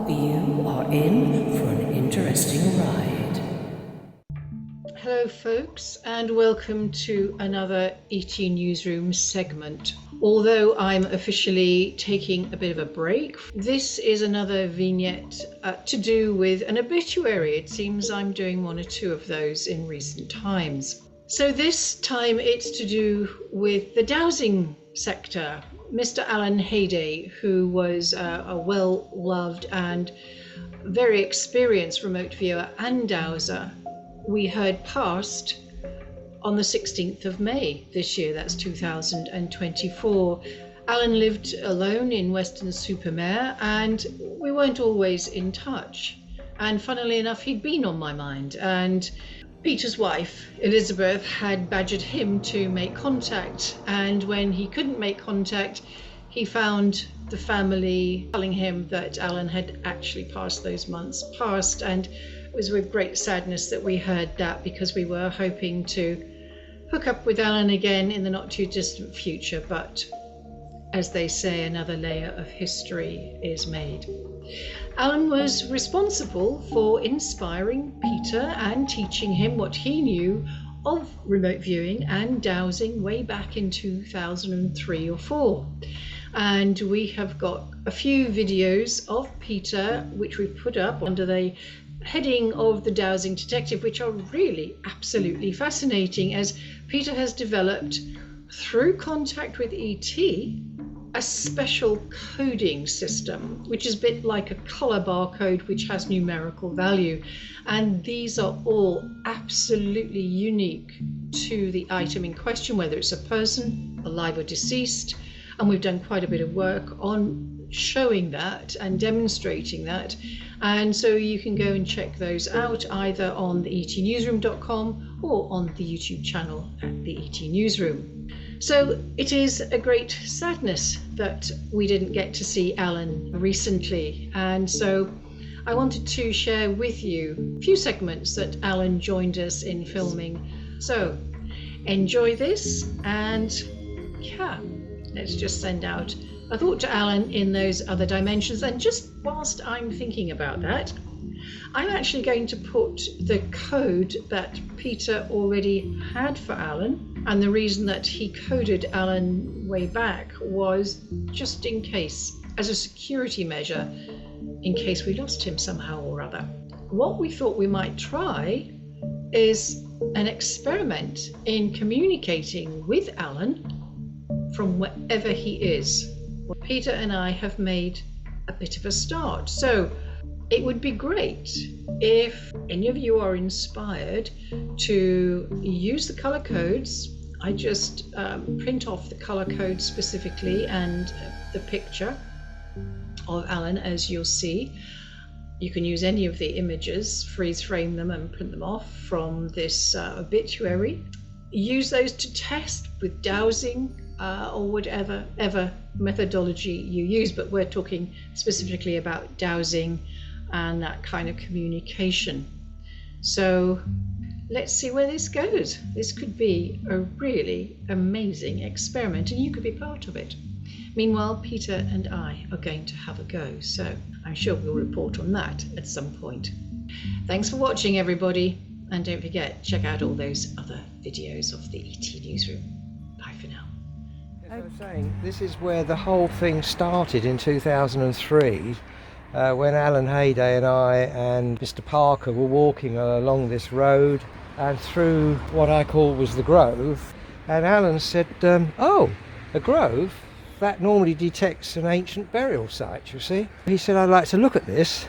You are in for an interesting ride. Hello folks, and welcome to another ET Newsroom segment. Although I'm officially taking a bit of a break, this is another vignette to do with an obituary. It seems I'm doing one or two of those in recent times. So this time it's to do with the dowsing sector. Mr. Alan Hayday, who was a well-loved and very experienced remote viewer and dowser, we heard passed on the 16th of May this year, that's 2024. Alan lived alone in Weston Supermare and we weren't always in touch. And funnily enough, he'd been on my mind, and Peter's wife, Elizabeth, had badgered him to make contact, and when he couldn't make contact, he found the family telling him that Alan had actually passed those months past, and it was with great sadness that we heard that, because we were hoping to hook up with Alan again in the not too distant future, but as they say, another layer of history is made. Alan was responsible for inspiring Peter and teaching him what he knew of remote viewing and dowsing way back in 2003 or 4. And we have got a few videos of Peter which we've put up under the heading of the Dowsing Detective, which are really absolutely fascinating, as Peter has developed through contact with ET a special coding system, which is a bit like a color barcode which has numerical value, and these are all absolutely unique to the item in question, whether it's a person, alive or deceased, and we've done quite a bit of work on showing that and demonstrating that, and so you can go and check those out either on the etnewsroom.com or on the YouTube channel at the ET Newsroom. So it is a great sadness that we didn't get to see Alan recently, and so I wanted to share with you a few segments that Alan joined us in filming. So enjoy this, and yeah, let's just send out a thought to Alan in those other dimensions. And just whilst I'm thinking about that, I'm actually going to put the code that Peter already had for Alan, and the reason that he coded Alan way back was just in case, as a security measure, in case we lost him somehow or other. What we thought we might try is an experiment in communicating with Alan from wherever he is. Well, Peter and I have made a bit of a start, so it would be great if any of you are inspired to use the color codes. I just print off the color code specifically and the picture of Alan, as you'll see. You can use any of the images, freeze frame them and print them off from this obituary. Use those to test with dowsing or whatever methodology you use, but we're talking specifically about dowsing and that kind of communication. So let's see where this goes. This could be a really amazing experiment, and you could be part of it. Meanwhile, Peter and I are going to have a go, so I'm sure we'll report on that at some point. Thanks for watching, everybody, and don't forget, check out all those other videos of the ET Newsroom. Bye for now. As I was saying, this is where the whole thing started in 2003. When Alan Hayday and I and Mr. Parker were walking along this road and through what I call was the Grove, and Alan said, oh, a grove? That normally detects an ancient burial site, you see. He said, I'd like to look at this.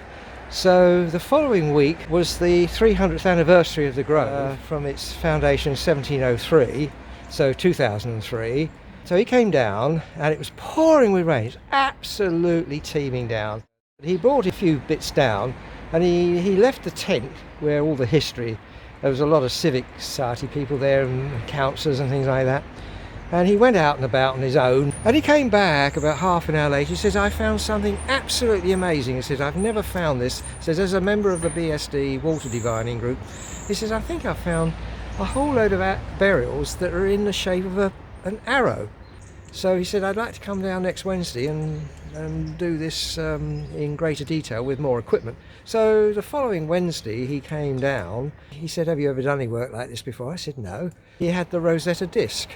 So the following week was the 300th anniversary of the Grove from its foundation in 1703, so 2003. So he came down and it was pouring with rain, it was absolutely teeming down. He brought a few bits down and he left the tent where all the history, there was a lot of civic society people there and councillors and things like that. And he went out and about on his own, and he came back about half an hour later. He says, I found something absolutely amazing. He says, I've never found this. He says, as a member of the BSD water divining group, he says, I think I found a whole load of burials that are in the shape of an arrow. So he said, I'd like to come down next Wednesday and and do this in greater detail with more equipment. So the following Wednesday he came down. He said, "Have you ever done any work like this before?" I said, "No." He had the Rosetta disc,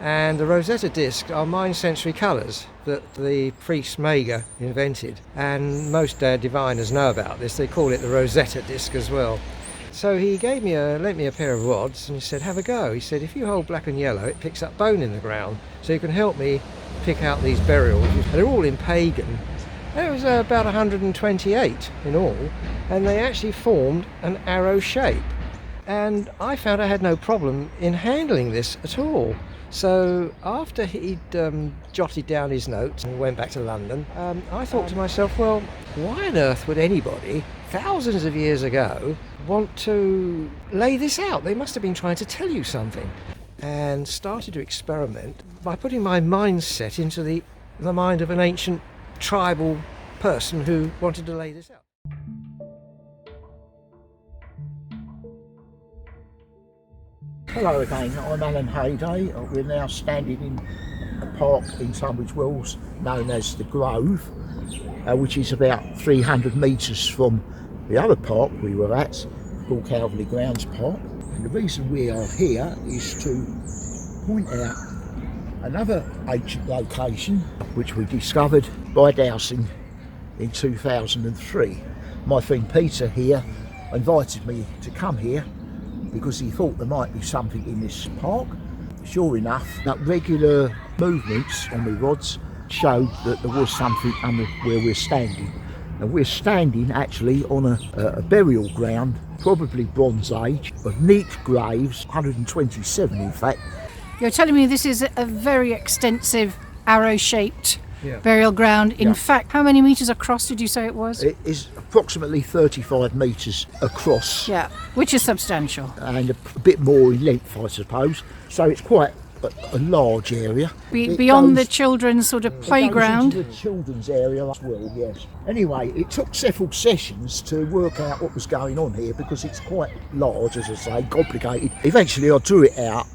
and the Rosetta disc are mind sensory colours that the priest Mager invented, and most diviners know about this. They call it the Rosetta disc as well. So he lent me a pair of rods, and he said, "Have a go." He said, "If you hold black and yellow, it picks up bone in the ground, so you can help me pick out these burials." They're all in pagan. There was about 128 in all, and they actually formed an arrow shape. And I found I had no problem in handling this at all. So after he'd jotted down his notes and went back to London, I thought to myself, well, why on earth would anybody, thousands of years ago, want to lay this out? They must have been trying to tell you something. And started to experiment by putting my mindset into the mind of an ancient tribal person who wanted to lay this out. Hello again, I'm Alan Hayday. We're now standing in a park in Tunbridge Wells known as the Grove, which is about 300 metres from the other park we were at, called Calverley Grounds Park. And the reason we are here is to point out another ancient location which we discovered by dowsing in 2003. My friend Peter here invited me to come here because he thought there might be something in this park. Sure enough, that regular movements on the rods showed that there was something under where we're standing. And we're standing actually on a burial ground, probably Bronze Age, of neat graves, 127 in fact. You're telling me this is a very extensive arrow-shaped burial ground. In fact, how many metres across did you say it was? It is approximately 35 metres across. Yeah, which is substantial. And a bit more in length, I suppose. So it's quite a large area. Beyond the children's sort of playground. It goes into the children's area as well, yes. Anyway, it took several sessions to work out what was going on here because it's quite large, as I say, complicated. Eventually I drew it out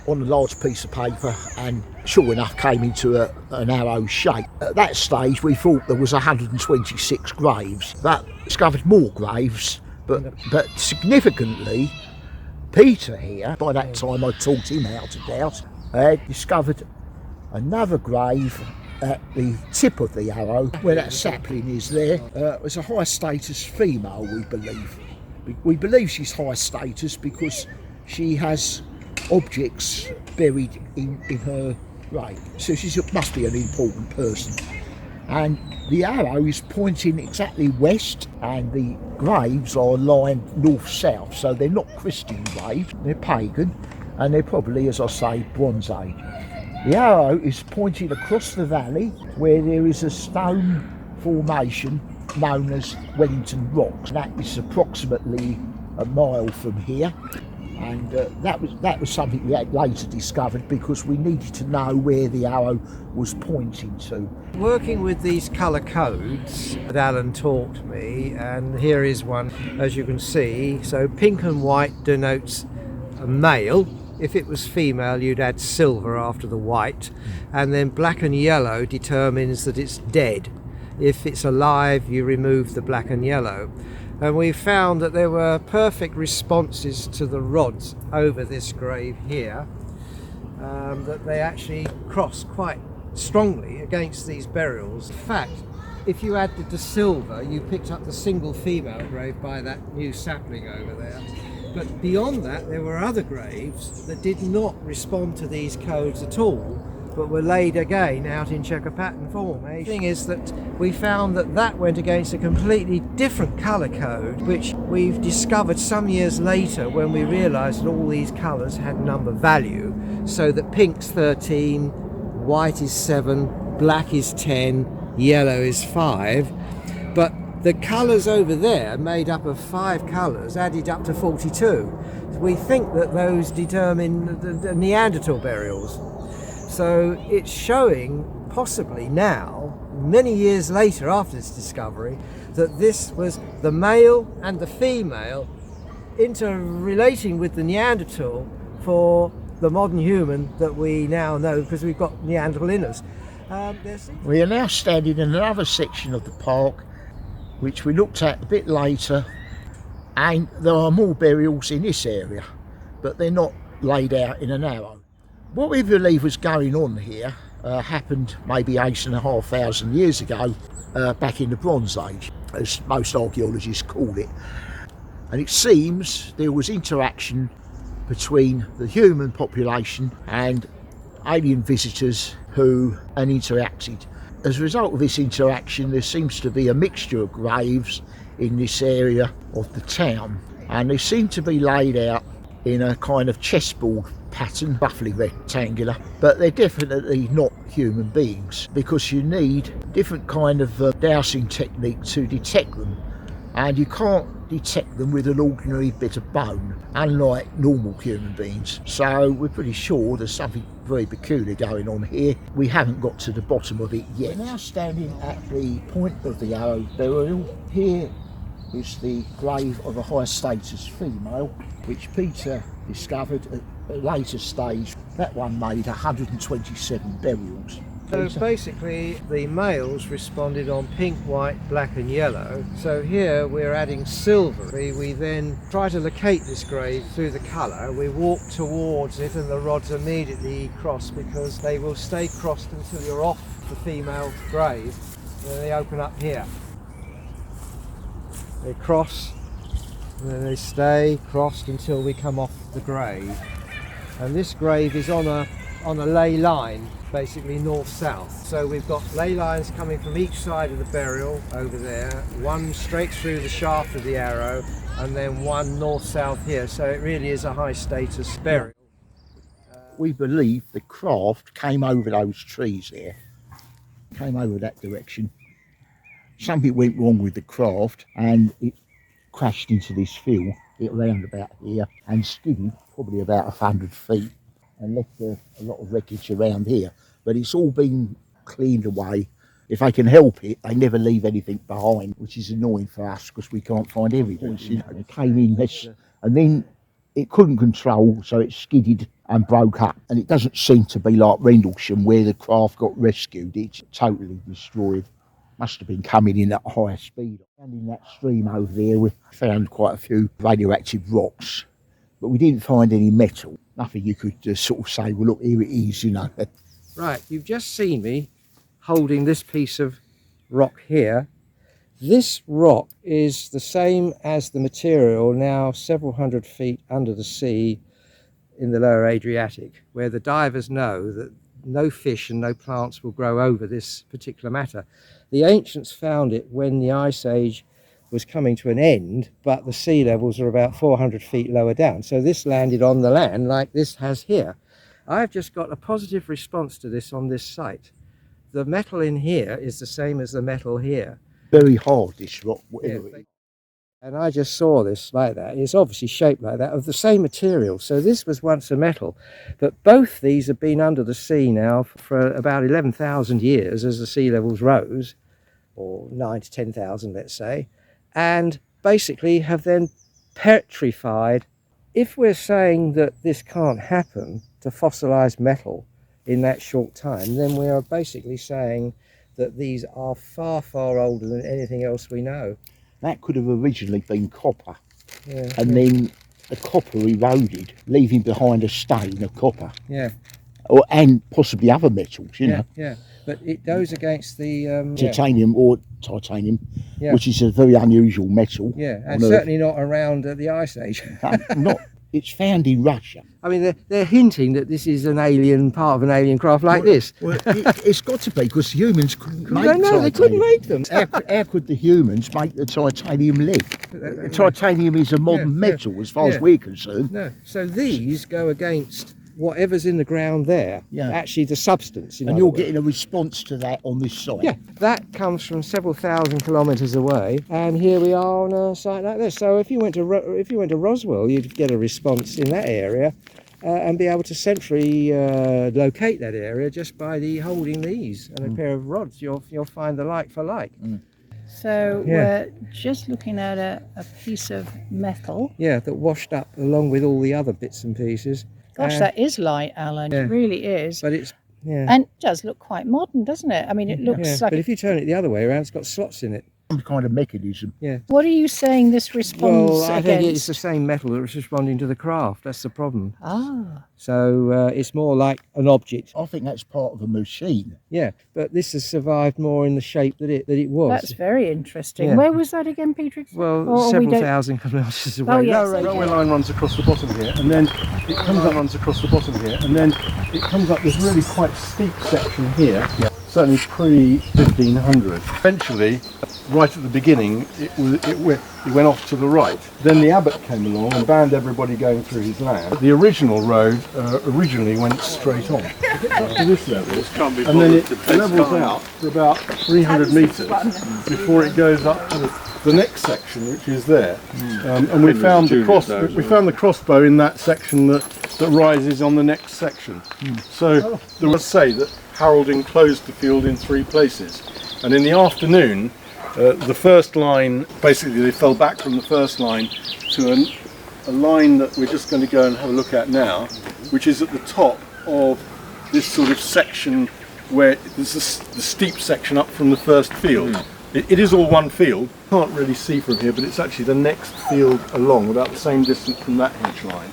on a large piece of paper and sure enough came into an arrow shape. At that stage we thought there was 126 graves, but discovered more graves, but significantly Peter here, by that time I taught him how to dowse, had discovered another grave at the tip of the arrow where that sapling is there. It was a high status female, we believe. We believe she's high status because she has objects buried in her grave. So she must be an important person. And the arrow is pointing exactly west and the graves are lined north-south, so they're not Christian graves, they're pagan and they're probably, as I say, Bronze Age. The arrow is pointing across the valley where there is a stone formation known as Wellington Rocks. That is approximately a mile from here. And that was something we had later discovered because we needed to know where the arrow was pointing to. Working with these colour codes that Alan taught me, and here is one, as you can see. So pink and white denotes a male. If it was female, you'd add silver after the white. And then black and yellow determines that it's dead. If it's alive, you remove the black and yellow. And we found that there were perfect responses to the rods over this grave here, that they actually cross quite strongly against these burials. In fact, if you added the silver, you picked up the single female grave by that new sapling over there. But beyond that, there were other graves that did not respond to these codes at all, but were laid again out in checker pattern form. The thing is that we found that went against a completely different colour code, which we've discovered some years later when we realised that all these colours had number value, so that pink's 13, white is 7, black is 10, yellow is 5, but the colours over there, made up of 5 colours, added up to 42. We think that those determine the Neanderthal burials. So it's showing, possibly now, many years later after this discovery, that this was the male and the female interrelating with the Neanderthal for the modern human that we now know, because we've got Neanderthal in us. We are now standing in another section of the park, which we looked at a bit later, and there are more burials in this area, but they're not laid out in an arrow. What we believe was going on here happened maybe 8,500 years ago, back in the Bronze Age, as most archaeologists call it. And it seems there was interaction between the human population and alien visitors who interacted. As a result of this interaction, there seems to be a mixture of graves in this area of the town, and they seem to be laid out in a kind of chessboard pattern, roughly rectangular, but they're definitely not human beings, because you need different kind of dowsing technique to detect them, and you can't detect them with an ordinary bit of bone, unlike normal human beings. So we're pretty sure there's something very peculiar going on here. We haven't got to the bottom of it yet. We're now standing at the point of the arrow burial. Here is the grave of a high status female, which Peter discovered at a later stage. That one made 127 burials. So basically the males responded on pink, white, black and yellow. So here we're adding silver. We then try to locate this grave through the colour. We walk towards it and the rods immediately cross, because they will stay crossed until you're off the female grave. And then they open up here. They cross and then they stay crossed until we come off the grave. And this grave is on a ley line, basically north-south. So we've got ley lines coming from each side of the burial over there, one straight through the shaft of the arrow, and then one north-south here. So it really is a high status burial. We believe the craft came over those trees there, came over that direction. Something went wrong with the craft and it crashed into this field, it round about here, and skidded probably about 100 feet and left a lot of wreckage around here. But it's all been cleaned away. If they can help it, they never leave anything behind, which is annoying for us because we can't find evidence. You know, it came in this, and then it couldn't control, so it skidded and broke up. And it doesn't seem to be like Rendlesham, where the craft got rescued. It's totally destroyed. Must have been coming in at higher speed. And in that stream over there, we found quite a few radioactive rocks, but we didn't find any metal. Nothing you could sort of say, well, look, here it is, you know. Right, you've just seen me holding this piece of rock here. This rock is the same as the material now several hundred feet under the sea in the lower Adriatic, where the divers know that no fish and no plants will grow over this particular matter. The ancients found it when the Ice Age was coming to an end, but the sea levels are about 400 feet lower down. So this landed on the land like this has here. I've just got a positive response to this on this site. The metal in here is the same as the metal here. Very hard, this rock, whatever it is. And I just saw this like that. It's obviously shaped like that, of the same material. So this was once a metal. But both these have been under the sea now for about 11,000 years as the sea levels rose, or 9 to 10,000, let's say, and basically have then petrified. If we're saying that this can't happen to fossilized metal in that short time, then we are basically saying that these are far, far older than anything else we know. That could have originally been copper, and then the copper eroded, leaving behind a stain of copper. Yeah. And possibly other metals, you know. Yeah, but it goes against the... titanium or titanium, yeah, which is a very unusual metal. Yeah, and certainly not around the Ice Age. It's found in Russia. I mean, they're hinting that this is an alien, part of an alien craft like this. Well, it's got to be, because humans couldn't make titanium. No, they couldn't make them. How could the humans make the titanium lead? Titanium is a modern metal as far as we're concerned. No, so these go against whatever's in the ground there, actually the substance. And you're getting a response to that on this site. Yeah, that comes from several thousand kilometres away, and here we are on a site like this. So if you went to Roswell, you'd get a response in that area, and be able to centrally locate that area just by holding these and a pair of rods. You'll find the like for like. So we're just looking at a piece of metal. Yeah, that washed up along with all the other bits and pieces. Gosh, that is light, Alan. It really is. But it's Yeah. And it does look quite modern, doesn't it? I mean, it looks like... But if you turn it the other way around, it's got slots in it. Some kind of mechanism. Yeah. What are you saying this responds Well, I against? think it's the same metal that's responding to the craft. That's the problem. Ah. So it's more like an object. I think that's part of a machine. Yeah, but this has survived more in the shape that it was. That's very interesting. Yeah. Where was that again, Peter? Well, Or we several don't- thousand kilometres away. Oh, yes. No, Railway line runs across the bottom here, and then it comes up, runs across the bottom here, and then it comes up this really quite steep section here. Yeah. Certainly pre-1500. Eventually, right at the beginning, it went off to the right. Then the abbot came along and banned everybody going through his land. The original road originally went straight on up to this level, and then it levels out for about 300 metres before it goes up to the next section, which is there. And we found the crossbow in that section that rises on the next section. So there was say that Harold enclosed the field in 3 places, and in the afternoon the first line, basically they fell back from the first line to a line that we're just going to go and have a look at now, which is at the top of this sort of section where there's the steep section up from the first field. It is all one field, can't really see from here, but it's actually the next field along, about the same distance from that hedge line.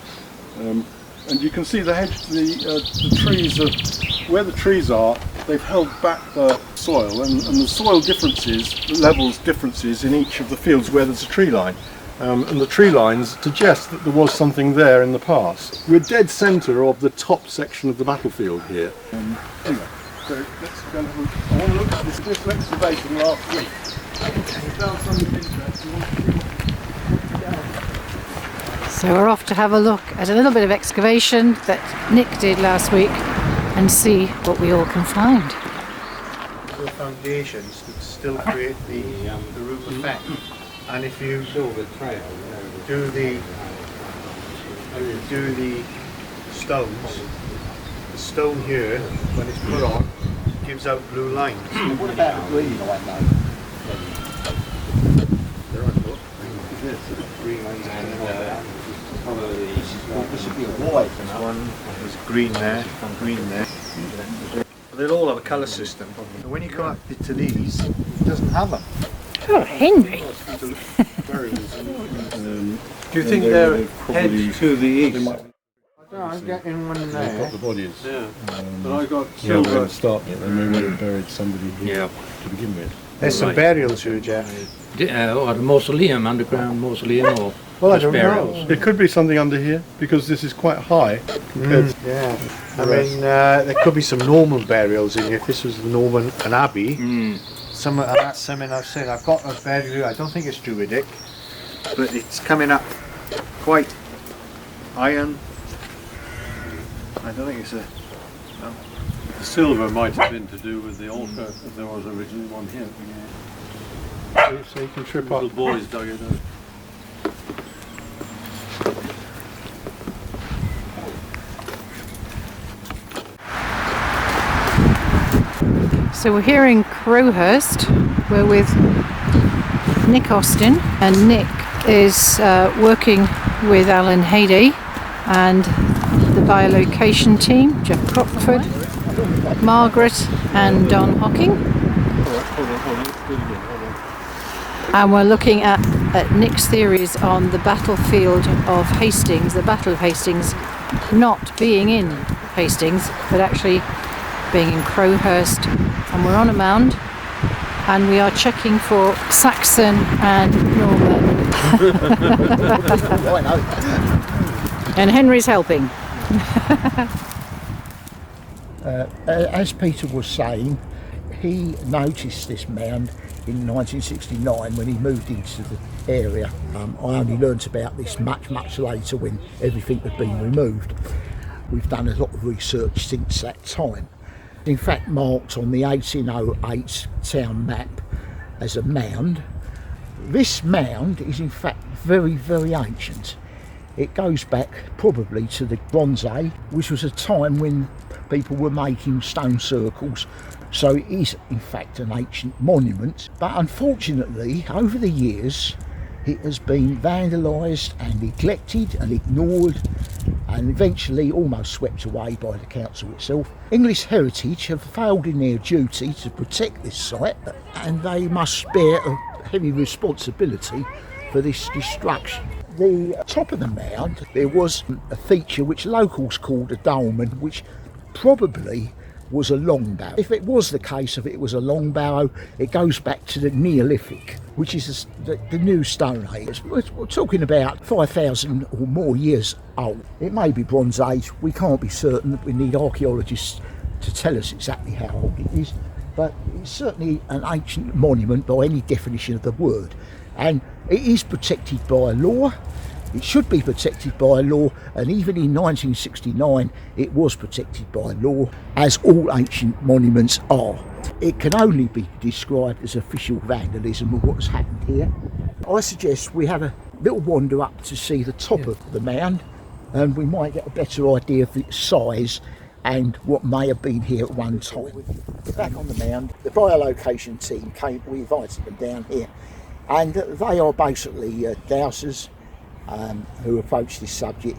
And you can see the hedge, the trees are, where the trees are, they've held back the soil, and the soil differences, levels differences in each of the fields where there's a tree line. And the tree lines suggest that there was something there in the past. We're dead centre of the top section of the battlefield here. Anyway, so let's go and have a look. I want to look at this excavation last week. We found something interesting. So we're off to have a look at a little bit of excavation that Nick did last week and see what we all can find. The foundations that still create the roof effect, and if you do the stones, the stone here when it's put on gives out blue lines. What about the green line though? They're on the book. Green lines This should be a white. There's one, there's green there, and green there. They'll all have a colour system. And when you come up to these, it doesn't have them. Oh, Henry! Do you think they're head to the east? I'm getting one They've there. got the bodies. Yeah, but I got Yeah, we're going silver. to start it, and we would have buried somebody here to begin with. There's some burials here, Jeff. Or the mausoleum, underground mausoleum, or Well, I just don't burials. know. It could be something under here, because this is quite high compared to Yeah, I mean, there could be some Norman burials in here. If this was the Norman an abbey, some of that's something I've said. I've got a burial. I don't think it's Druidic, but it's coming up quite iron. I don't think it's a. The silver might have been to do with the altar, if there was originally one here. So you can trip up. Little boys dug it out. So we're here in Crowhurst. We're with Nick Austin, and Nick is working with Alan Hayday and the biolocation team, Jeff Crockford, Margaret and Don Hocking. And we're looking at Nick's theories on the battlefield of Hastings, the Battle of Hastings, not being in Hastings, but actually being in Crowhurst. And we're on a mound, and we are checking for Saxon and Norman. And Henry's helping. As Peter was saying, he noticed this mound in 1969 when he moved into the area. I only learnt about this much later when everything had been removed. We've done a lot of research since that time. In fact, marked on the 1808 town map as a mound. This mound is in fact very ancient. It goes back probably to the Bronze Age, which was a time when people were making stone circles. So it is in fact an ancient monument, but unfortunately over the years it has been vandalised and neglected and ignored, and eventually almost swept away by the council itself. English Heritage have failed in their duty to protect this site, and they must bear a heavy responsibility for this destruction. The top of the mound, there was a feature which locals called a dolmen, which probably was a long barrow. If it was the case of it was a long barrow, it goes back to the Neolithic, which is the new Stone Age. We're talking about 5,000 or more years old. It may be Bronze Age, we can't be certain. We need archaeologists to tell us exactly how old it is, but it's certainly an ancient monument by any definition of the word, and it is protected by law. It should be protected by law, and even in 1969 it was protected by law, as all ancient monuments are. It can only be described as official vandalism of what's happened here. I suggest we have a little wander up to see the top of the mound, and we might get a better idea of its size and what may have been here at one time. We're back on the mound. The biolocation team came, we invited them down here, and they are basically dowsers who approach this subject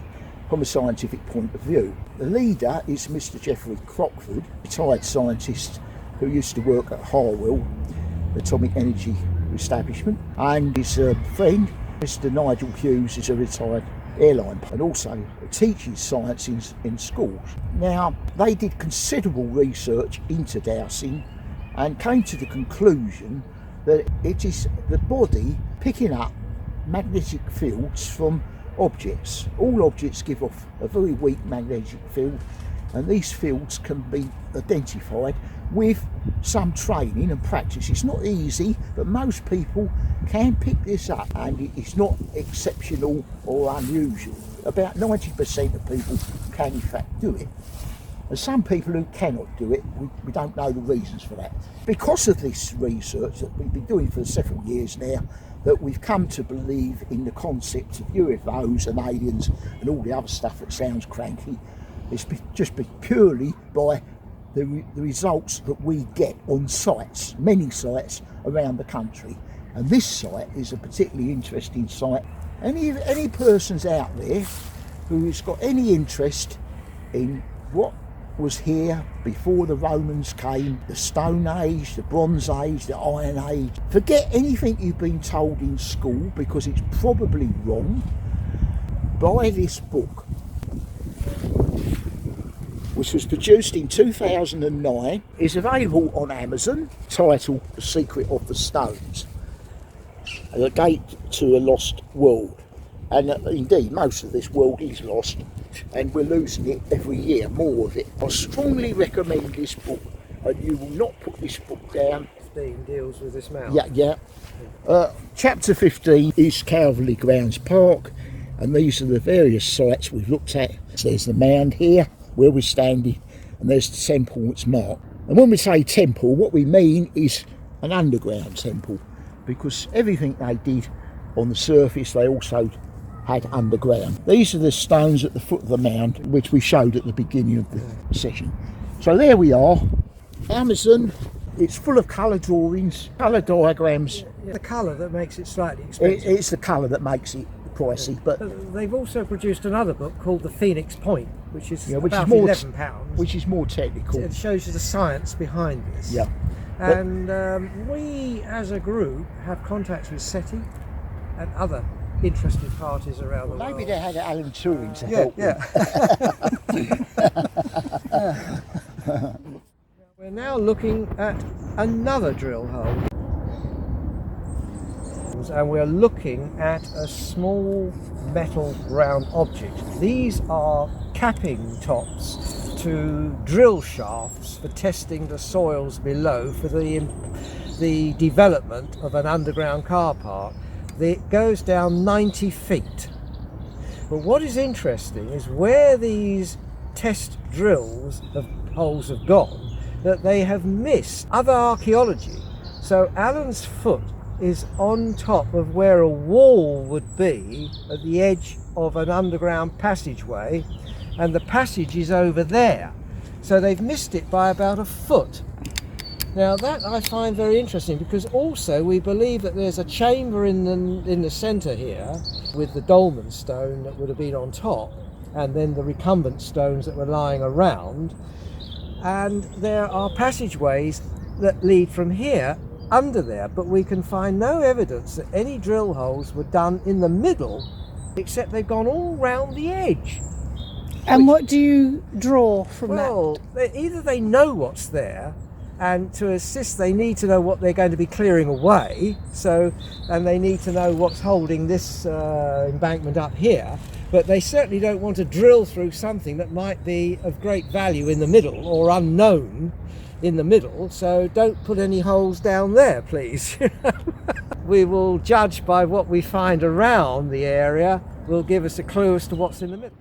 from a scientific point of view. The leader is Mr. Geoffrey Crockford, retired scientist who used to work at Harwell Atomic Energy Establishment, and his friend Mr. Nigel Hughes is a retired airline pilot and also teaches science in schools. Now, they did considerable research into dowsing and came to the conclusion that it is the body picking up magnetic fields from objects. All objects give off a very weak magnetic field, and these fields can be identified with some training and practice. It's not easy, but most people can pick this up, and it's not exceptional or unusual. About 90% of people can in fact do it. And some people who cannot do it, we don't know the reasons for that. Because of this research that we've been doing for several years now, that we've come to believe in the concept of UFOs and aliens and all the other stuff that sounds cranky. It's just purely by the results that we get on sites, many sites around the country. And this site is a particularly interesting site. Any persons out there who has got any interest in what was here before the Romans came, the Stone Age, the Bronze Age, the Iron Age. Forget anything you've been told in school, because it's probably wrong. Buy this book, which was produced in 2009, is available on Amazon, titled The Secret of the Stones, A Gate to a Lost World. And indeed, most of this world is lost, and we're losing it every year, more of it. I strongly recommend this book, and you will not put this book down. 15 deals with this mound. Yeah. Chapter 15 is Calverley Grounds Park, and these are the various sites we've looked at. So there's the mound here, where we're standing, and there's the temple that's marked. And when we say temple, what we mean is an underground temple, because everything they did on the surface, they also had underground. These are the stones at the foot of the mound, which we showed at the beginning of the session. So there we are, Amazon. It's full of colour drawings, colour diagrams. The colour that makes it slightly expensive. It's the colour that makes it pricey, but they've also produced another book called The Phoenix Point, which is about more £11. Which is more technical. It shows you the science behind this. Yeah. And we, as a group, have contacts with SETI and other interested parties around the world. Maybe they had Alan Turing to help them. We're now looking at another drill hole, and we're looking at a small metal round object. These are capping tops to drill shafts for testing the soils below for the development of an underground car park. It goes down 90 feet. But what is interesting is where these test drills of holes have gone, that they have missed other archaeology. So Alan's foot is on top of where a wall would be at the edge of an underground passageway, and the passage is over there. So they've missed it by about a foot. Now that I find very interesting, because also we believe that there's a chamber in the centre here with the dolmen stone that would have been on top, and then the recumbent stones that were lying around. And there are passageways that lead from here under there, but we can find no evidence that any drill holes were done in the middle, except they've gone all round the edge. And what do you draw from Well, either they know what's there, and to assist they need to know what they're going to be clearing away, and they need to know what's holding this embankment up here, but they certainly don't want to drill through something that might be of great value in the middle or unknown in the middle, so don't put any holes down there, please. We will judge by what we find around the area, will give us a clue as to what's in the middle.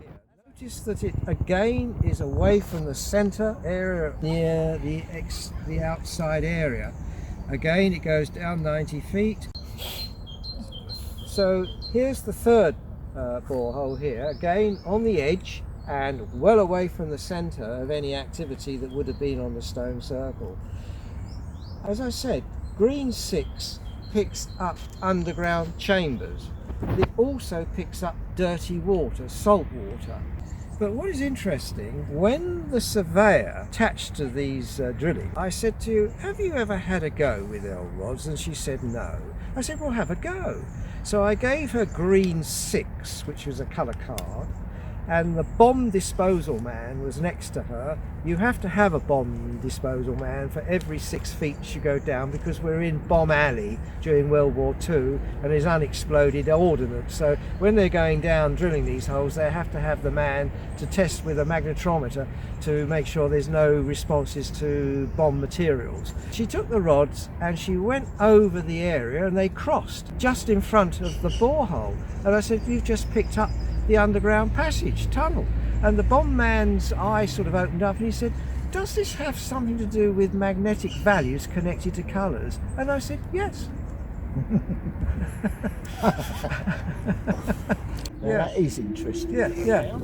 Notice that it again is away from the centre area near the outside area. Again, it goes down 90 feet. So here's the third borehole here, again on the edge and well away from the centre of any activity that would have been on the stone circle. As I said, green 6 picks up underground chambers. It also picks up dirty water, salt water. But what is interesting, when the surveyor attached to these drilling, I said to you, have you ever had a go with old rods? And she said no. I said, well, have a go. So I gave her green 6, which was a colour card, and the bomb disposal man was next to her. You have to have a bomb disposal man for every 6 feet you go down, because we're in Bomb Alley during World War II and there's unexploded ordnance. So when they're going down drilling these holes, they have to have the man to test with a magnetometer to make sure there's no responses to bomb materials. She took the rods and she went over the area and they crossed just in front of the borehole. And I said, you've just picked up the underground passage tunnel. And the bomb man's eye sort of opened up and he said, does this have something to do with magnetic values connected to colours? And I said, yes. Now, that is interesting. Yeah.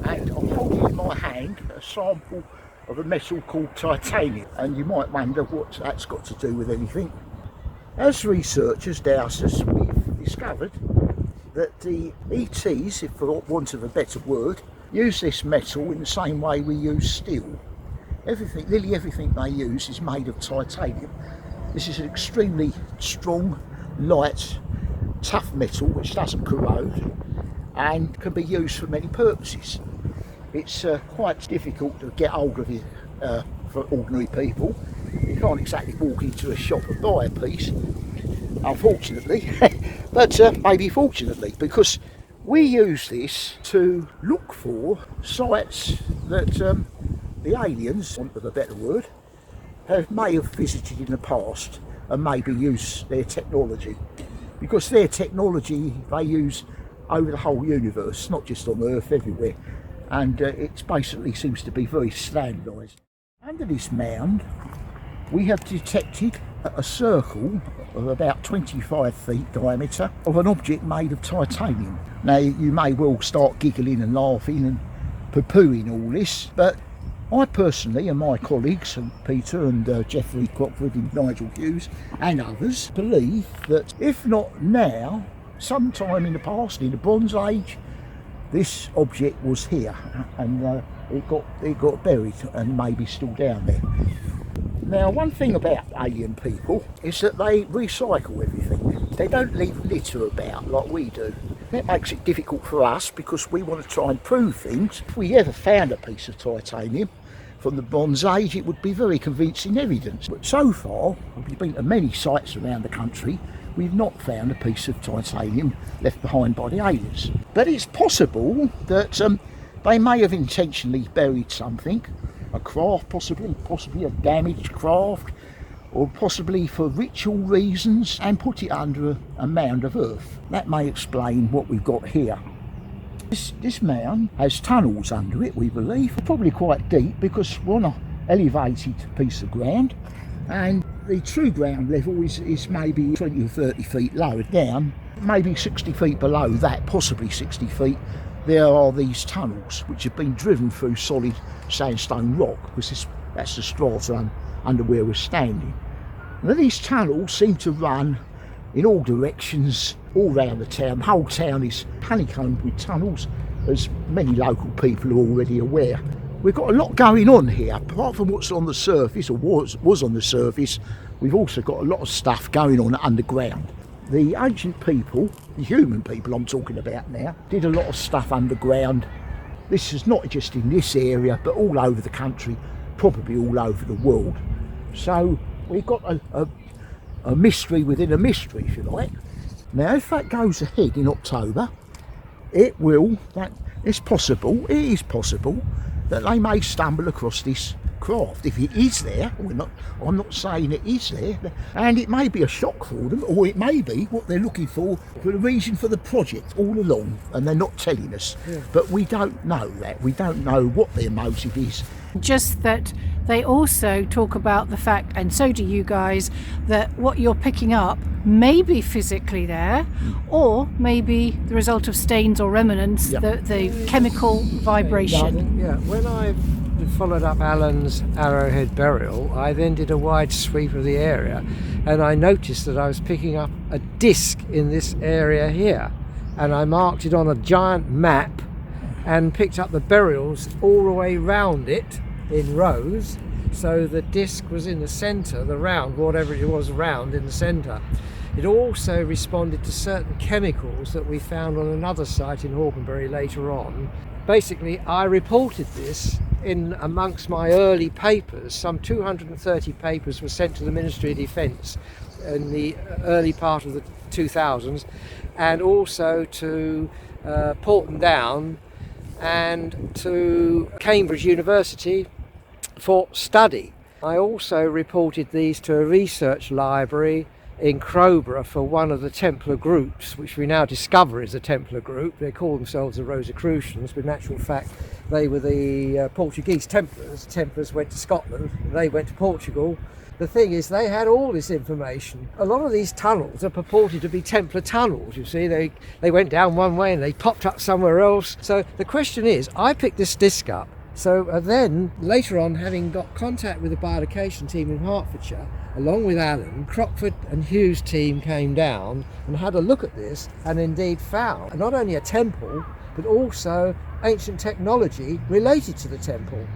And I'm holding in my hand a sample of a metal called titanium, and you might wonder what that's got to do with anything. As researchers, dowsers, we've discovered that the ETs, if for want of a better word, use this metal in the same way we use steel. Nearly everything they use is made of titanium. This is an extremely strong, light, tough metal which doesn't corrode and can be used for many purposes. It's quite difficult to get hold of it for ordinary people. You can't exactly walk into a shop and buy a piece, unfortunately, but maybe fortunately, because we use this to look for sites that the aliens, for want of a better word, may have visited in the past and maybe use their technology. Because their technology they use over the whole universe, not just on Earth, everywhere. And it basically seems to be very standardised. Under this mound, we have detected a circle of about 25 feet diameter of an object made of titanium. Now, you may well start giggling and laughing and poo-pooing all this, but I personally and my colleagues, and Peter and Geoffrey Crockford and Nigel Hughes and others, believe that if not now, sometime in the past, in the Bronze Age, this object was here and it got buried and maybe still down there. Now, one thing about alien people is that they recycle everything. They don't leave litter about like we do. That makes it difficult for us because we want to try and prove things. If we ever found a piece of titanium from the Bronze Age, it would be very convincing evidence. But so far, we've been to many sites around the country, we've not found a piece of titanium left behind by the aliens. But it's possible that they may have intentionally buried something, a craft possibly a damaged craft, or possibly for ritual reasons, and put it under a mound of earth. That may explain what we've got here. This mound has tunnels under it, we believe, probably quite deep because we're on an elevated piece of ground, and the true ground level is maybe 20 or 30 feet lower down, maybe 60 feet below that, possibly 60 feet. There are these tunnels which have been driven through solid sandstone rock, because that's the strata under where we're standing. Now, these tunnels seem to run in all directions all round the town. The whole town is honeycombed with tunnels, as many local people are already aware. We've got a lot going on here, apart from what's on the surface, or was on the surface. We've also got a lot of stuff going on underground. The ancient people, the human people I'm talking about now, did a lot of stuff underground. This is not just in this area, but all over the country, probably all over the world. So we've got a mystery within a mystery, if you like. Now, if that goes ahead in October, it is possible that they may stumble across this craft. If it is there, I'm not saying it is there, and it may be a shock for them, or it may be what they're looking for the reason for the project all along, and they're not telling us. But we don't know that. We don't know what their motive is. Just that they also talk about the fact, and so do you guys, that what you're picking up may be physically there, or maybe the result of stains or remnants, the chemical vibration. Yeah, when I followed up Alan's Arrowhead burial, I then did a wide sweep of the area, and I noticed that I was picking up a disc in this area here, and I marked it on a giant map and picked up the burials all the way round it in rows, so the disc was in the centre, the round, whatever it was, round in the centre. It also responded to certain chemicals that we found on another site in Hortonbury later on. Basically, I reported this in amongst my early papers. Some 230 papers were sent to the Ministry of Defence in the early part of the 2000s, and also to Porton Down and to Cambridge University for study. I also reported these to a research library in Crowborough for one of the Templar groups, which we now discover is a Templar group. They call themselves the Rosicrucians, but in actual fact they were the Portuguese Templars. Templars went to Scotland, they went to Portugal. The thing is, they had all this information. A lot of these tunnels are purported to be Templar tunnels, you see. They went down one way and they popped up somewhere else. So the question is, I picked this disc up. So then, later on, having got contact with the biolocation team in Hertfordshire, along with Alan, Crockford and Hughes' team came down and had a look at this, and indeed found not only a temple, but also ancient technology related to the temple.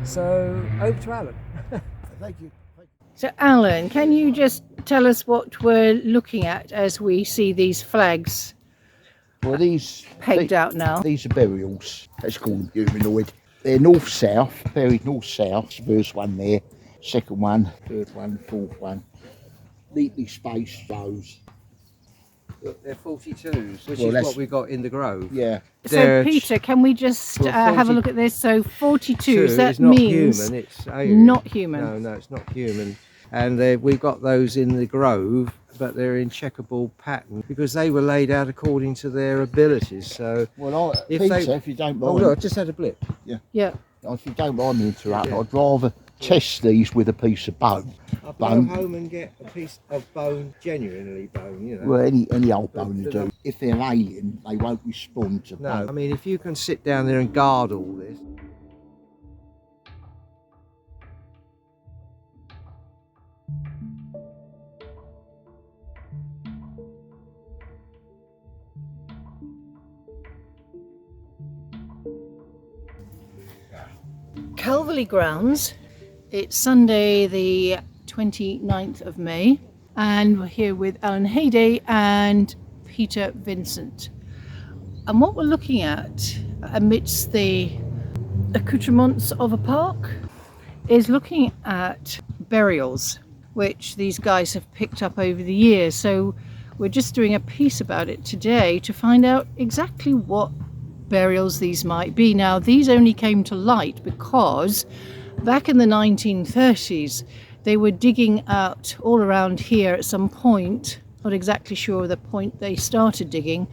So, over to Alan. Thank you. So Alan, can you just tell us what we're looking at as we see these flags Well, these pegged out now? These are burials. Let's call them humanoid. They're north-south, buried north-south. First one there, second one, third one, fourth one. Neatly spaced rows. Look, they're 42s, which Well, is what we got in the Grove. Yeah. So Peter, can we just have a look at this? So 42s, that it's not means human, it's alien. not human. No, it's not human. And we've got those in the Grove, but they're in checkable pattern because they were laid out according to their abilities. So, Well, if Peter, if you don't mind. oh look, I just had a blip. Yeah. If you don't mind me interrupting, I'd rather test these with a piece of bone. I'll go home and get a piece of bone, genuinely bone, you know. Well, any old bone will do. If they're alien, they won't respond to No, bone. I mean, if you can sit down there and guard all this. Calverley Grounds. It's Sunday the 29th of May, and we're here with Alan Hayday and Peter Vincent. And what we're looking at amidst the accoutrements of a park is looking at burials, which these guys have picked up over the years. So we're just doing a piece about it today to find out exactly what burials these might be. Now, these only came to light because back in the 1930s they were digging out all around here at some point, not exactly sure the point they started digging,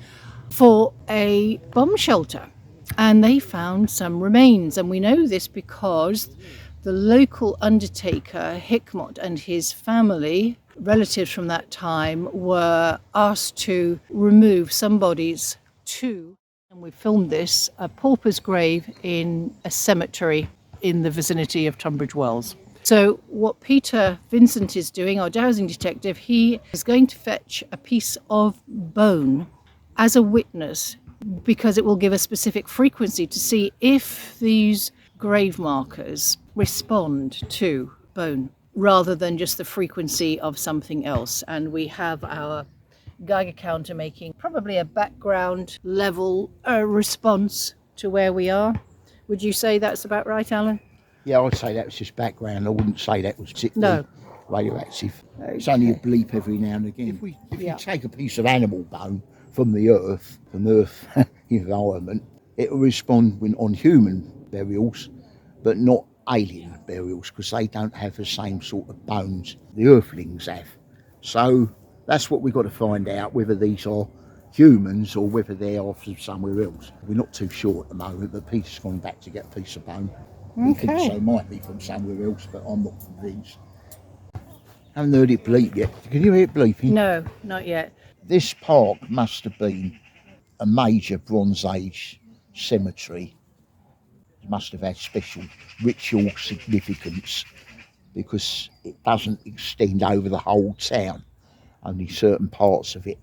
for a bomb shelter, and they found some remains. And we know this because the local undertaker Hickmott and his family, relatives from that time, were asked to remove some bodies to, and we filmed this, a pauper's grave in a cemetery in the vicinity of Tunbridge Wells. So what Peter Vincent is doing, our dowsing detective, he is going to fetch a piece of bone as a witness because it will give a specific frequency to see if these grave markers respond to bone rather than just the frequency of something else. And we have our Geiger counter making probably a background level response to where we are. Would you say that's about right, Alan? Yeah, I'd say that was just background. I wouldn't say that was particularly radioactive. It's only a bleep every now and again. If you take a piece of animal bone from the earth, environment, it will respond when on human burials, but not alien burials, because they don't have the same sort of bones the earthlings have. So that's what we've got to find out, whether these are humans or whether they are from somewhere else. We're not too sure at the moment, but Peter's gone back to get a piece of bone. He thinks they might be from somewhere else, but I'm not convinced. Haven't heard it bleep yet. Can you hear it bleeping? No, not yet. This park must have been a major Bronze Age cemetery. It must have had special ritual significance, because it doesn't extend over the whole town, only certain parts of it.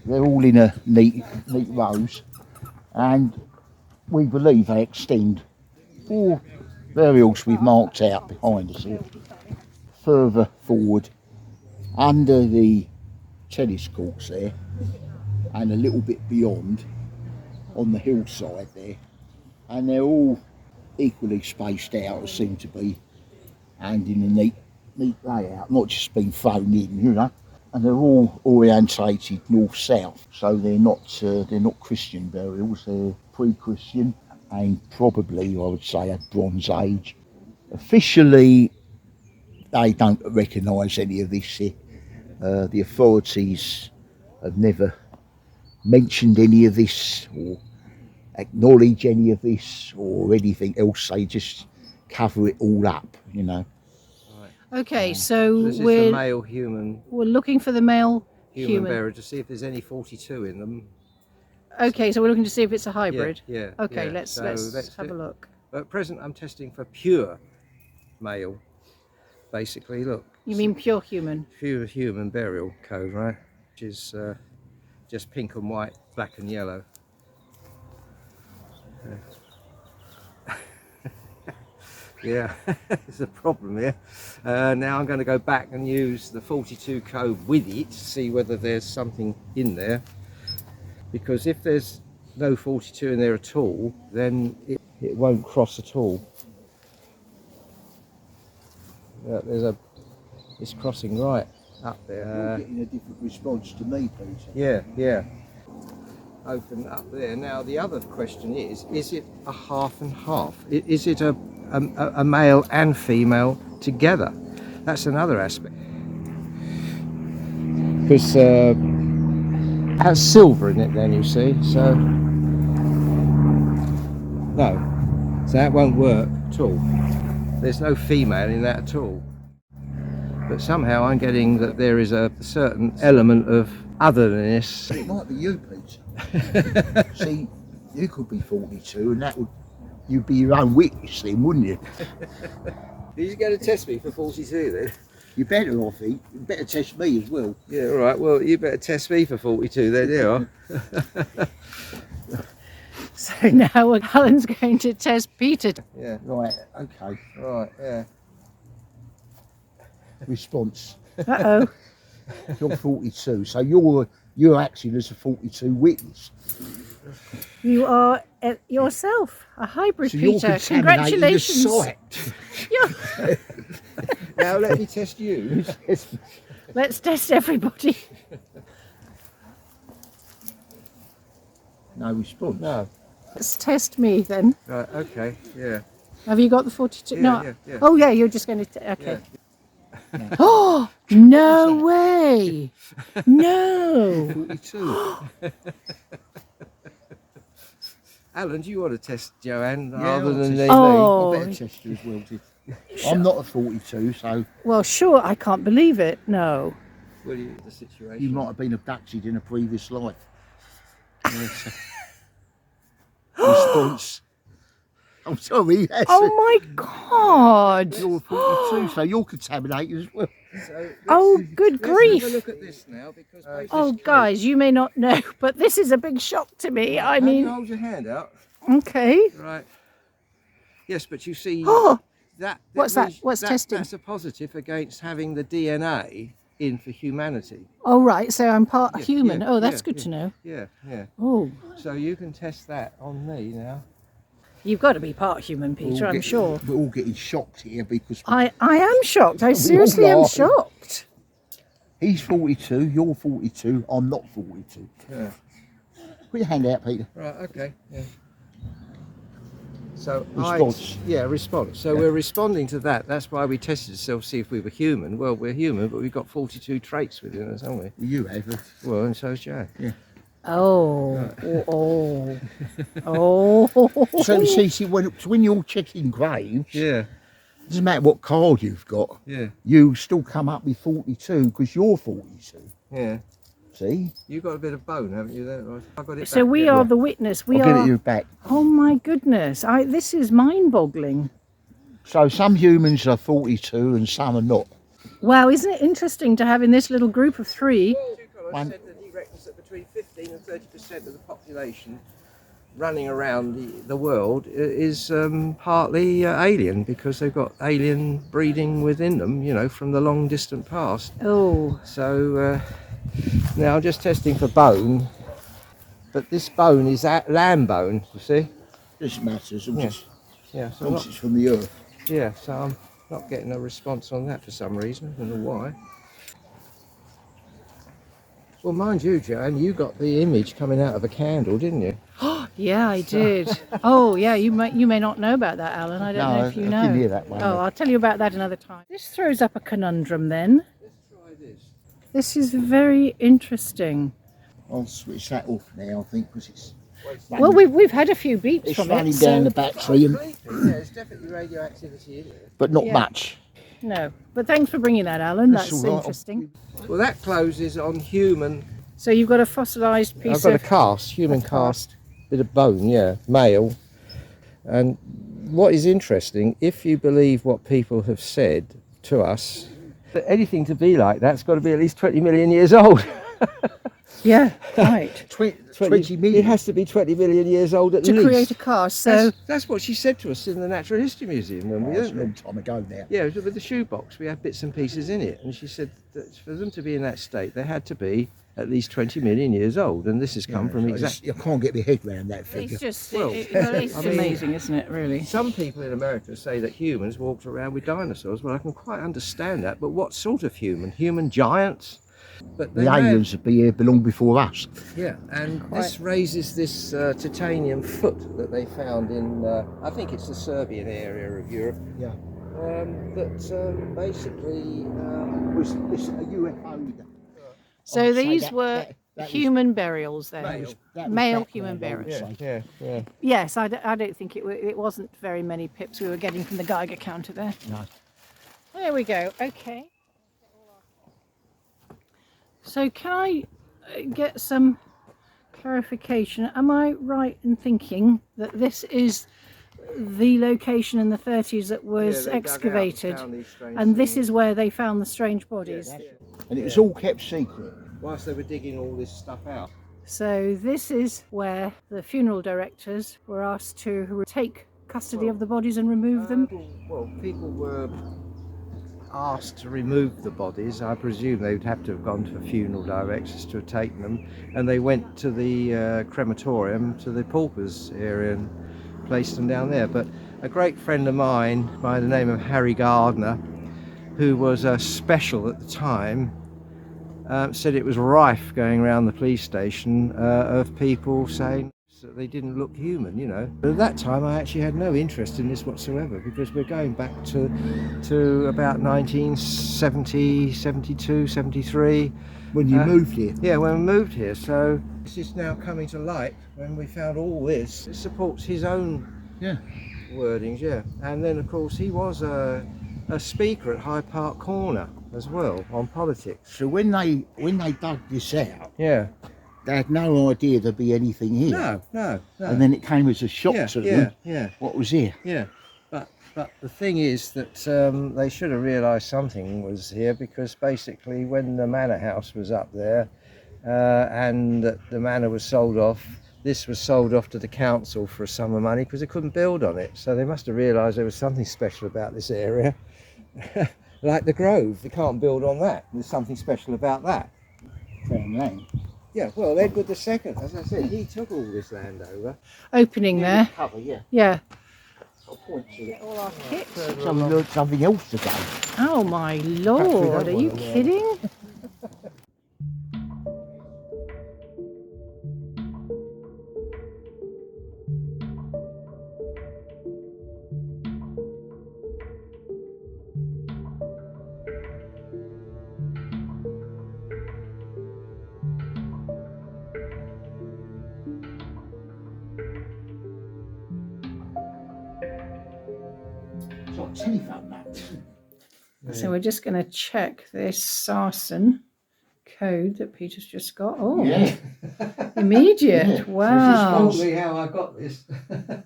They're all in a neat rows, and we believe they extend 4 burials we've marked out behind us here, further forward under the tennis courts there, and a little bit beyond on the hillside there, and they're all equally spaced out, seem to be, and in a neat layout, not just been thrown in, you know. And they're all orientated north-south, so they're not Christian burials. They're pre-Christian and probably, I would say, a Bronze Age. Officially, they don't recognise any of this here. The authorities have never mentioned any of this or acknowledge any of this or anything else. They just cover it all up, you know. Okay, so This is we're the male human looking for the male human. burial to see if there's any 42 in them. Okay, so we're looking to see if it's a hybrid. Yeah. Okay, yeah. let's have a look. At present, I'm testing for pure male. Basically, look. You mean pure human? Pure human burial code, right? Which is just pink and white, black and yellow. Yeah, there's a problem here. Now I'm going to go back and use the 42 code with it to see whether there's something in there. Because if there's no 42 in there at all, then it won't cross at all. It's crossing right up there. You're getting a different response to me, Peter. Yeah. Open up there. Now the other question is it a half and half? Is it a male and female together? That's another aspect. Because it has silver in it then, you see, so no, so that won't work at all. There's no female in that at all. But somehow I'm getting that there is a certain element of otherness. It might be you, Peter. See, you could be 42 and you'd be your own witness then, wouldn't you? You're going to test me for 42 then? You better, I think. You better test me as well. Yeah, all right. Well, you better test me for 42 then, you are. So now Alan's going to test Peter. Yeah. Right, okay. Right, yeah. Response. Uh-oh. You're 42, so you're acting as a 42 witness. You are yourself a hybrid, So Peter. you're contaminating the Congratulations. site. You're- Now let me test you. Let's test everybody. No response. No. Let's test me then. Right, okay, yeah. Have you got the 42? Yeah, No. yeah. Oh yeah, you're just going to. Okay. Yeah. Oh no way! No. 42. Alan, do you want to test Joanne Yeah, rather I'll than test me? Oh. I better test you as well. I'm not a 42, so Well, sure. I can't believe it. No. Will you, the situation? you might have been abducted in a previous life. Response. I'm sorry. That's Oh my God! You're 42, so you're contaminated as well. Oh, good Let's have a grief! look at this now, because Oh, guys, you may not know, but this is a big shock to me. I Can you mean, hold your hand out? okay. Right. Yes, but you see, Oh, that what's that? What's testing? That's a positive against having the DNA in for humanity. oh, right. So I'm part Yeah, human. yeah, Oh, that's yeah, good yeah. to know. Yeah, yeah. Oh, So you can test that on me now. you've got to be part human, Peter. I'm sure. We're all getting shocked here because I am shocked. I all seriously am are. shocked. he's 42, you're 42, I'm not 42. Yeah. Put your hand out, Peter. Right. Okay. Yeah. So Response. response. So we're responding to that. That's why we tested ourselves to see if we were human. Well, we're human, but we've got 42 traits within us, haven't we? Well, you have. Well, and so's Joe. Oh, oh. So see, when you're checking graves, Yeah. it doesn't matter what card you've got, Yeah. you still come up with 42 because you're 42. Yeah. See? You've got a bit of bone, haven't you? There? I've got it. So back we there. are the witness. We I'll get are. it you back. Oh my goodness! This is mind-boggling. So some humans are 42 and some are not. Wow, isn't it interesting to have in this little group of three? Tuchel said that he reckons that between 15 and 30% of the population running around the world is partly alien, because they've got alien breeding within them, you know, from the long distant past. Oh, So now I'm just testing for bone, but this bone is lamb bone, you see? This matters. I'm Yeah. just, Yeah, so once it's from the earth. yeah, so I'm not getting a response on that for some reason. I don't know why. Well, mind you, Joanne, you got the image coming out of a candle, didn't you? yeah, I did. Oh, yeah, you may not know about that, Alan. I don't know if you I know. didn't hear that one. Oh, I'll tell you about that another time. This throws up a conundrum then. Let's try this. This is very interesting. I'll switch that off now, I think, because it's Well, we've had a few beeps it's from running it. down So the battery, and, Yeah, it's definitely radioactivity in it. but not Yeah. much. no, but thanks for bringing that, Alan. That's That's all right. interesting. Well, that closes on human. So you've got a fossilised I've piece got a of. cast, human cast, bit of bone, yeah, male. And what is interesting, if you believe what people have said to us, that anything to be like that's got to be at least 20 million years old. Yeah, right. 20 million. It has to be 20 million years old at To least. create a cast. So That's what she said to us in the Natural History Museum when we That's a went there. long time ago now. Yeah, it was with the shoebox. We had bits and pieces in it, and she said that for them to be in that state, they had to be at least 20 million years old, and this has come from exactly. I can't get my head around that figure. it's just Well, it's I mean- amazing, isn't it? Really. Some people in America say that humans walked around with dinosaurs. Well, I can quite understand that, but what sort of human? Human giants? But they The may- aliens would be here long before us. Yeah, and this raises this titanium foot that they found in, I think it's the Serbian area of Europe. Yeah. That basically. It's a UFO. So I'd say these that- were that was- human burials then. Male. that was Male background, human I would burials. say. Yeah. Yes, I don't think it wasn't very many pips we were getting from the Geiger counter there. No. There we go. Okay. So can I get some clarification? Am I right in thinking that this is the location in the 30s that was excavated, and this is where they found the strange bodies? And it was all kept secret. Whilst they were digging all this stuff out. So this is where the funeral directors were asked to take custody of the bodies and remove them. Well, people were asked to remove the bodies. I presume they would have to have gone to funeral directors to have taken them, and they went to the crematorium, to the paupers area, and placed them down there. But a great friend of mine by the name of Harry Gardner, who was a special at the time, said it was rife going around the police station of people saying that they didn't look human, you know. But at that time I actually had no interest in this whatsoever, because we're going back to about 1970, 72, 73. When you moved here. Yeah, when we moved here. So this is now coming to light when we found all this. It supports his own wordings, yeah. And then of course he was a speaker at Hyde Park Corner as well on politics. So when they dug this out, Yeah. they had no idea there'd be anything here. No. And then it came as a shock to them Yeah. what was here. Yeah, but the thing is that they should have realised something was here, because basically when the manor house was up there and the manor was sold off, this was sold off to the council for a sum of money because they couldn't build on it. So they must have realised there was something special about this area. Like the Grove, they can't build on that. There's something special about that. Crown land. Yeah, well, Edward II, as I said, he took all this land over. Opening there. Cover, yeah. Yeah. Got points to it. All our kit. So we learned something else today. Oh my lord, are you wanna learn. kidding? It's like telephone that. So we're just going to check this Sarsen code that Peter's just got. Oh, Yeah. immediate. Yeah. Wow. Told me how I got this.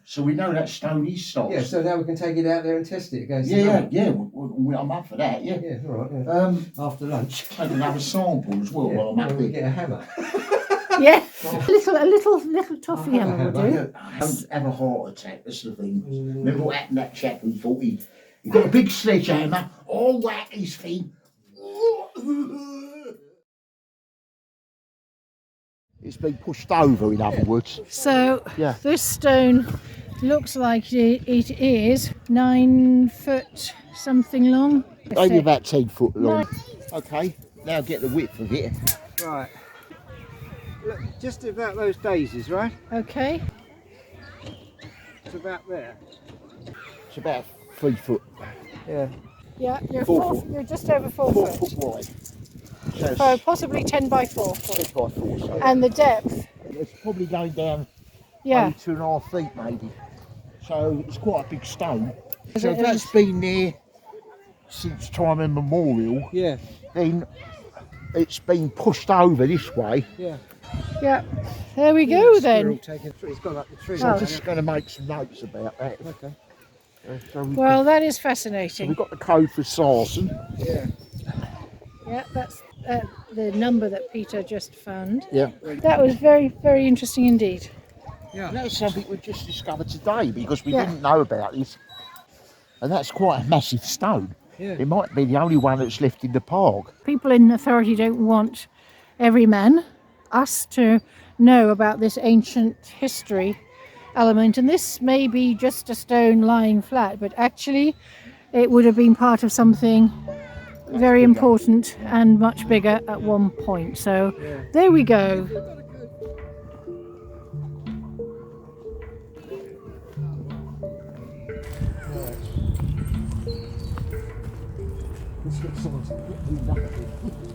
So we know that stone is stopped. Yeah, so now we can take it out there and test it against the Yeah. number. I'm up for that, yeah. Yeah, all right. Yeah. After lunch. Take another sample as well while I'm up we there. get a hammer. Yeah, a little toffee hammer will do. Don't have a heart attack, that's the thing. Remember what happened to that chap who thought he got a big sledgehammer, all whack his thing. It's been pushed over, in other words. So Yeah. this stone looks like it is 9 foot something long. Maybe about 10 foot long. Okay, now get the width of it. Right. Look, just about those daisies, right? Okay. It's about there. It's about 3 foot, Yeah. Yeah, you're 4 foot. you're just over 4 4 foot. foot wide. So it's So possibly 10 by 4 foot. 10 by 4, so And the depth, it's probably going down yeah. maybe 2.5 feet maybe. So it's quite a big stone. Is So it- if that's been there since time immemorial, Yeah. then it's been pushed over this way. Yeah. Yeah. There we go then. It's gone up the tree. So Oh. I'm just going to make some notes about that. Okay. So Well, that is so fascinating. we've got the code for Sarsen. Yeah. Yeah, that's the number that Peter just found. Yeah. That was very, very interesting indeed. Yeah. And that's something we just discovered today because we Yeah. didn't know about this. And that's quite a massive stone. Yeah. It might be the only one that's left in the park. People in authority don't want every man, us, to know about this ancient history element. And this may be just a stone lying flat, but actually it would have been part of something very important and much bigger at one point. So there we go. Let's get someone to quickly look at it.